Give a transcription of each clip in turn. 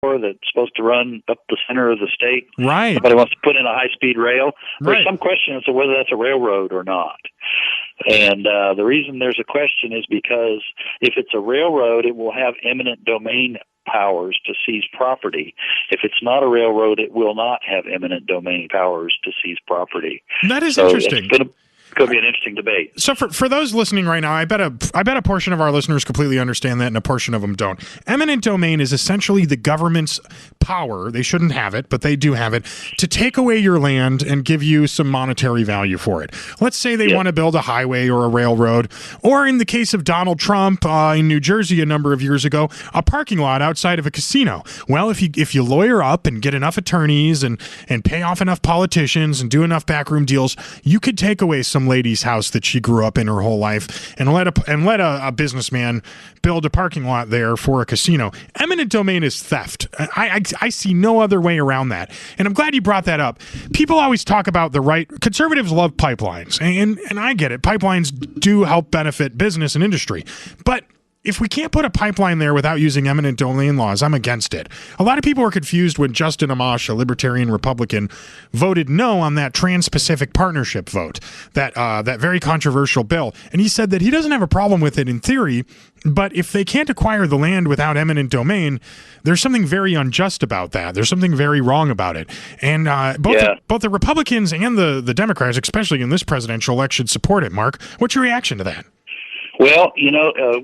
that's supposed to run up the center of the state. Right. Somebody wants to put in a high-speed rail. Right. There's some question as to whether that's a railroad or not. And the reason there's a question is because if it's a railroad, it will have eminent domain powers to seize property. If it's not a railroad, it will not have eminent domain powers to seize property. That is interesting. Could be an interesting debate. So for those listening right now, I bet a portion of our listeners completely understand that, and a portion of them don't. Eminent domain is essentially the government's power. They shouldn't have it, but they do have it, to take away your land and give you some monetary value for it. Let's say they want to build a highway or a railroad, or in the case of Donald Trump in New Jersey a number of years ago, a parking lot outside of a casino. Well, if you lawyer up and get enough attorneys and pay off enough politicians and do enough backroom deals, you could take away some lady's house that she grew up in her whole life and let a businessman build a parking lot there for a casino. Eminent domain is theft. I see no other way around that. And I'm glad you brought that up. People always talk about the right. Conservatives love pipelines, and I get it. Pipelines do help benefit business and industry. But if we can't put a pipeline there without using eminent domain laws, I'm against it. A lot of people were confused when Justin Amash, a libertarian Republican, voted no on that Trans-Pacific Partnership vote, that very controversial bill. And he said that he doesn't have a problem with it in theory, but if they can't acquire the land without eminent domain, there's something very unjust about that. There's something very wrong about it. And both the Republicans and the Democrats, especially in this presidential election, support it. Mark, what's your reaction to that? Well,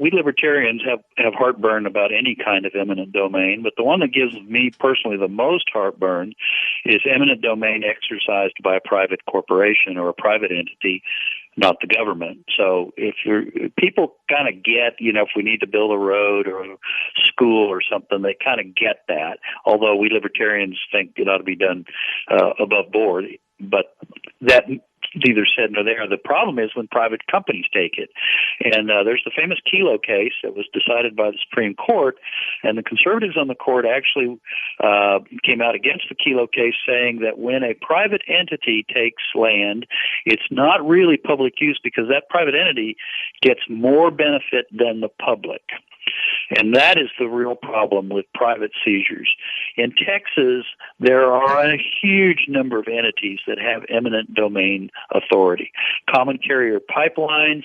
we libertarians have heartburn about any kind of eminent domain, but the one that gives me personally the most heartburn is eminent domain exercised by a private corporation or a private entity, not the government. So people kind of get, if we need to build a road or a school or something, they kind of get that, although we libertarians think it ought to be done above board. But that neither said nor there. The problem is when private companies take it. And there's the famous Kelo case that was decided by the Supreme Court, and the conservatives on the court actually came out against the Kelo case, saying that when a private entity takes land, it's not really public use because that private entity gets more benefit than the public. And that is the real problem with private seizures. In Texas, there are a huge number of entities that have eminent domain authority. Common carrier pipelines,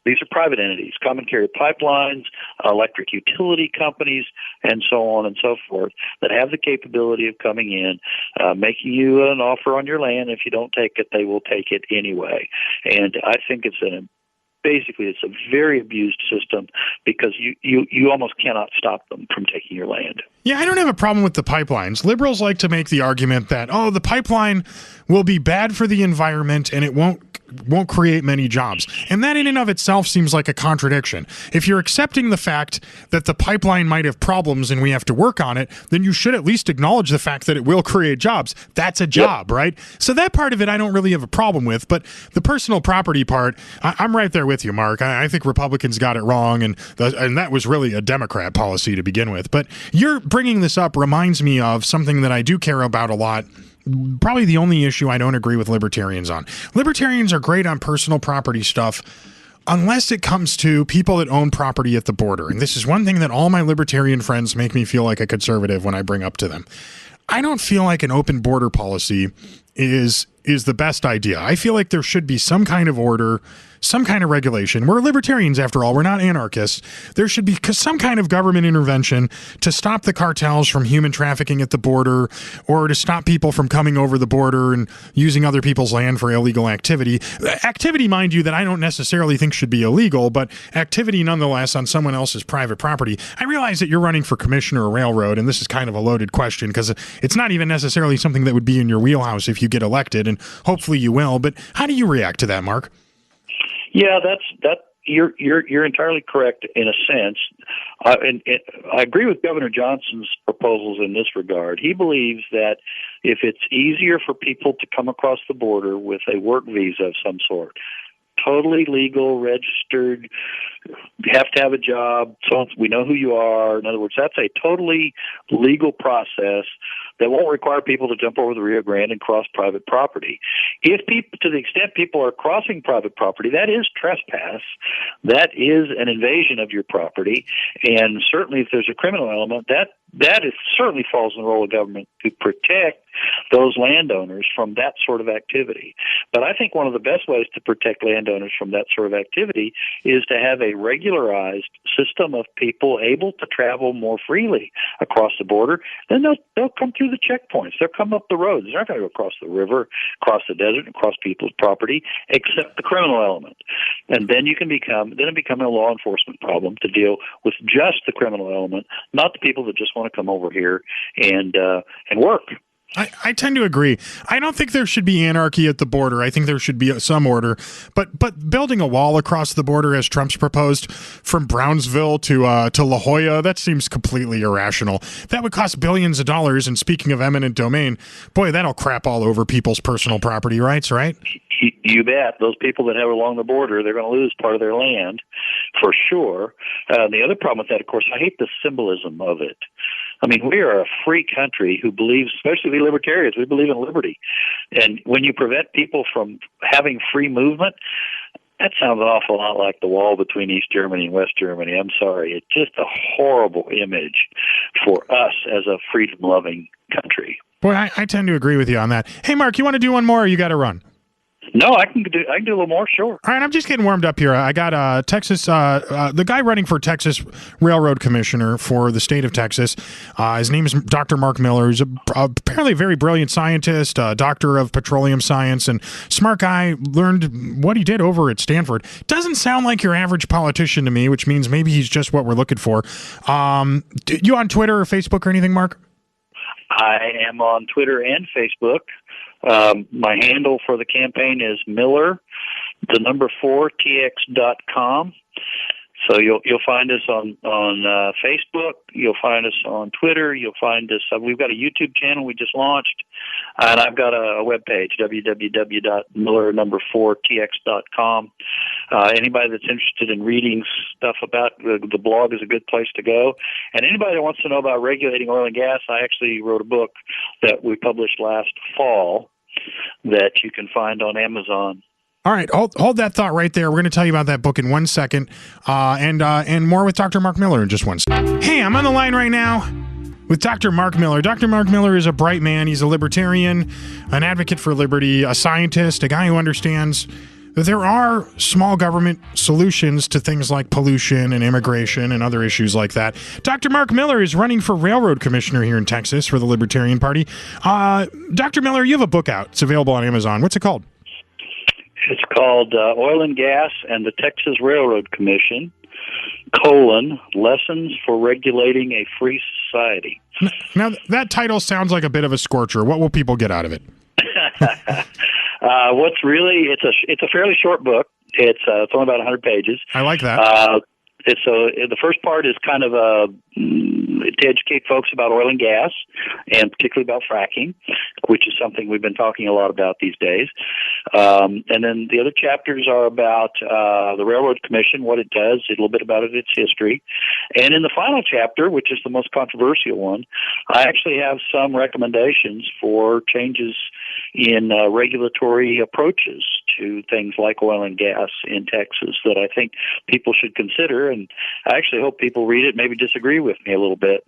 these are private entities, common carrier pipelines, electric utility companies, and so on and so forth, that have the capability of coming in, making you an offer on your land. If you don't take it, they will take it anyway. And I think it's basically it's a very abused system because you almost cannot stop them from taking your land. Yeah, I don't have a problem with the pipelines. Liberals like to make the argument that, the pipeline will be bad for the environment and it won't create many jobs. And that in and of itself seems like a contradiction. If you're accepting the fact that the pipeline might have problems and we have to work on it, then you should at least acknowledge the fact that it will create jobs. That's a job, right? So that part of it I don't really have a problem with, but the personal property part, I'm right there with you, Mark. I think Republicans got it wrong, and that was really a Democrat policy to begin with. But you're bringing this up reminds me of something that I do care about a lot. Probably the only issue I don't agree with libertarians on. Libertarians are great on personal property stuff unless it comes to people that own property at the border. And this is one thing that all my libertarian friends make me feel like a conservative when I bring up to them. I don't feel like an open border policy is the best idea. I feel like there should be some kind of order, some kind of regulation. We're libertarians, after all. We're not anarchists. There should be some kind of government intervention to stop the cartels from human trafficking at the border, or to stop people from coming over the border and using other people's land for illegal activity. Activity, mind you, that I don't necessarily think should be illegal, but activity nonetheless on someone else's private property. I realize that you're running for commissioner of railroad, and this is kind of a loaded question because it's not even necessarily something that would be in your wheelhouse if you get elected, and hopefully you will. But how do you react to that, Mark? Yeah, you're entirely correct in a sense. And I agree with Governor Johnson's proposals in this regard. He believes that if it's easier for people to come across the border with a work visa of some sort, totally legal, registered, you have to have a job, so we know who you are. In other words, that's a totally legal process that won't require people to jump over the Rio Grande and cross private property. If people, to the extent people are crossing private property, that is trespass. That is an invasion of your property. And certainly if there's a criminal element, certainly falls in the role of government to protect those landowners from that sort of activity. But I think one of the best ways to protect landowners from that sort of activity is to have a regularized system of people able to travel more freely across the border. Then they'll come through the checkpoints. They'll come up the roads. They're not going to go across the river, across the desert, across people's property, except the criminal element. And then it becomes a law enforcement problem to deal with just the criminal element, not the people that just want to come over here and work. I tend to agree. I don't think there should be anarchy at the border. I think there should be some order. But building a wall across the border, as Trump's proposed, from Brownsville to La Jolla, that seems completely irrational. That would cost billions of dollars. And speaking of eminent domain, boy, that'll crap all over people's personal property rights, right? You bet. Those people that have along the border, they're going to lose part of their land for sure. The other problem with that, of course, I hate the symbolism of it. I mean, we are a free country who believes, especially we libertarians, we believe in liberty. And when you prevent people from having free movement, that sounds an awful lot like the wall between East Germany and West Germany. I'm sorry. It's just a horrible image for us as a freedom-loving country. Boy, I tend to agree with you on that. Hey, Mark, you want to do one more or you got to run? No, I can do a little more, sure. All right, I'm just getting warmed up here. I got Texas, the guy running for Texas Railroad Commissioner for the state of Texas. His name is Dr. Mark Miller. He's apparently a very brilliant scientist, doctor of petroleum science, and smart guy. Learned what he did over at Stanford. Doesn't sound like your average politician to me, which means maybe he's just what we're looking for. You on Twitter or Facebook or anything, Mark? I am on Twitter and Facebook. My handle for the campaign is Miller, 4tx.com. So you'll find us on Facebook. You'll find us on Twitter. You'll find us. We've got a YouTube channel we just launched, and I've got a webpage, www.miller4tx.com. Anybody that's interested in reading stuff about the blog is a good place to go. And anybody that wants to know about regulating oil and gas, I actually wrote a book that we published last fall that you can find on Amazon. All right, hold that thought right there. We're going to tell you about that book in 1 second, and more with Dr. Mark Miller in just 1 second. Hey, I'm on the line right now with Dr. Mark Miller. Dr. Mark Miller is a bright man. He's a libertarian, an advocate for liberty, a scientist, a guy who understands that there are small government solutions to things like pollution and immigration and other issues like that. Dr. Mark Miller is running for railroad commissioner here in Texas for the Libertarian Party. Dr. Miller, you have a book out. It's available on Amazon. What's it called? It's called Oil and Gas and the Texas Railroad Commission, Lessons for Regulating a Free Society. Now, that title sounds like a bit of a scorcher. What will people get out of it? It's a fairly short book. It's only about 100 pages. I like that. The first part is kind of to educate folks about oil and gas, and particularly about fracking, which is something we've been talking a lot about these days. And then the other chapters are about the Railroad Commission, what it does, a little bit about its history. And in the final chapter, which is the most controversial one, I actually have some recommendations for changes in regulatory approaches to things like oil and gas in Texas that I think people should consider. And I actually hope people read it, maybe disagree with me a little bit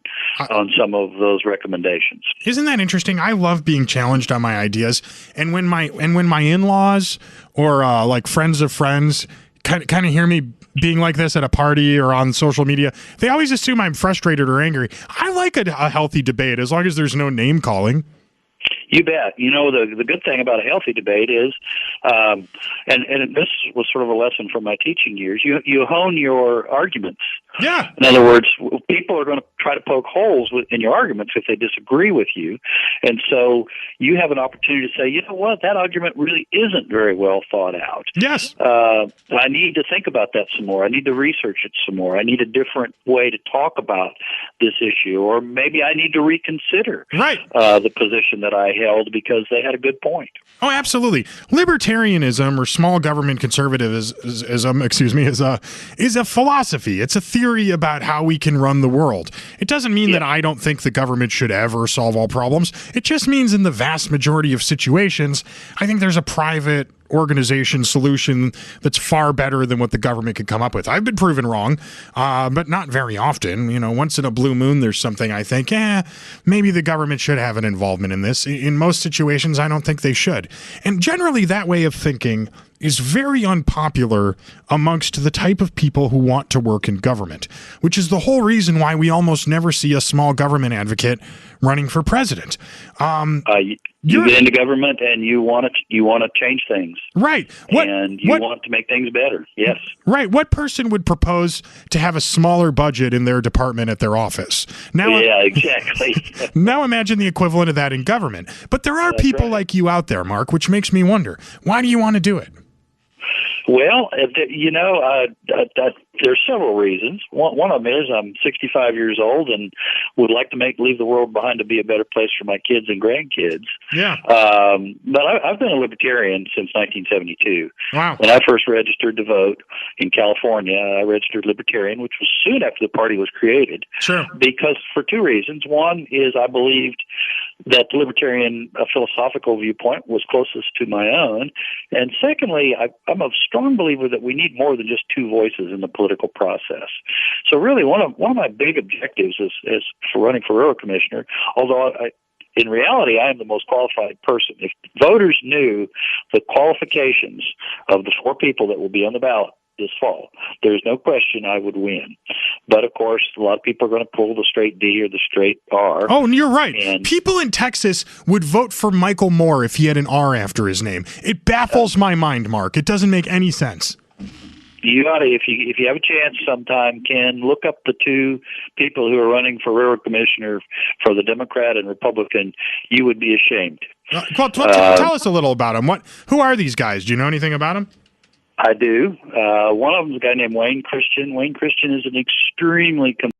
on some of those recommendations. Isn't that interesting? I love being challenged on my ideas. And when my in-laws or like friends of friends kind of hear me being like this at a party or on social media, they always assume I'm frustrated or angry. I like a healthy debate as long as there's no name calling. You bet. You know, the good thing about a healthy debate is, and this was sort of a lesson from my teaching years, you hone your arguments. Yeah. In other words, people are going to try to poke holes in your arguments if they disagree with you. And so you have an opportunity to say, you know what, that argument really isn't very well thought out. Yes. I need to think about that some more. I need to research it some more. I need a different way to talk about this issue. Or maybe I need to reconsider the position that I held because they had a good point. Oh, absolutely. Libertarianism or small government conservatism, is a philosophy. It's a theory about how we can run the world. It doesn't mean that I don't think the government should ever solve all problems. It just means in the vast majority of situations, I think there's a private organization solution that's far better than what the government could come up with. I've been proven wrong, but not very often. You know, once in a blue moon, there's something I think, maybe the government should have an involvement in this. In most situations, I don't think they should. And generally, that way of thinking is very unpopular amongst the type of people who want to work in government, which is the whole reason why we almost never see a small government advocate running for president. You get into government and you want to change things, right? And you want to make things better. Yes, right. What person would propose to have a smaller budget in their department at their office? Now, yeah, exactly. Now imagine the equivalent of that in government. But there are people like you out there, Mark, which makes me wonder, why do you want to do it? Well, there's several reasons. One of them is I'm 65 years old and would like to leave the world behind to be a better place for my kids and grandkids. Yeah. But I've been a libertarian since 1972. Wow. When I first registered to vote in California, I registered libertarian, which was soon after the party was created. Sure. Because for two reasons. One is I believed that the libertarian philosophical viewpoint was closest to my own. And secondly, I'm a strong believer that we need more than just two voices in the political process. So really, one of my big objectives is for running for railroad commissioner, although in reality, I am the most qualified person. If voters knew the qualifications of the four people that will be on the ballot this fall, there's no question I would win. But of course, a lot of people are going to pull the straight D or the straight R. Oh, and you're right. And people in Texas would vote for Michael Moore if he had an R after his name. It baffles my mind, Mark. It doesn't make any sense. You ought to, if you have a chance sometime, Ken, look up the two people who are running for railroad commissioner for the Democrat and Republican. You would be ashamed. Well, tell us a little about them. Who are these guys? Do you know anything about them? I do. One of them is a guy named Wayne Christian. Wayne Christian is an extremely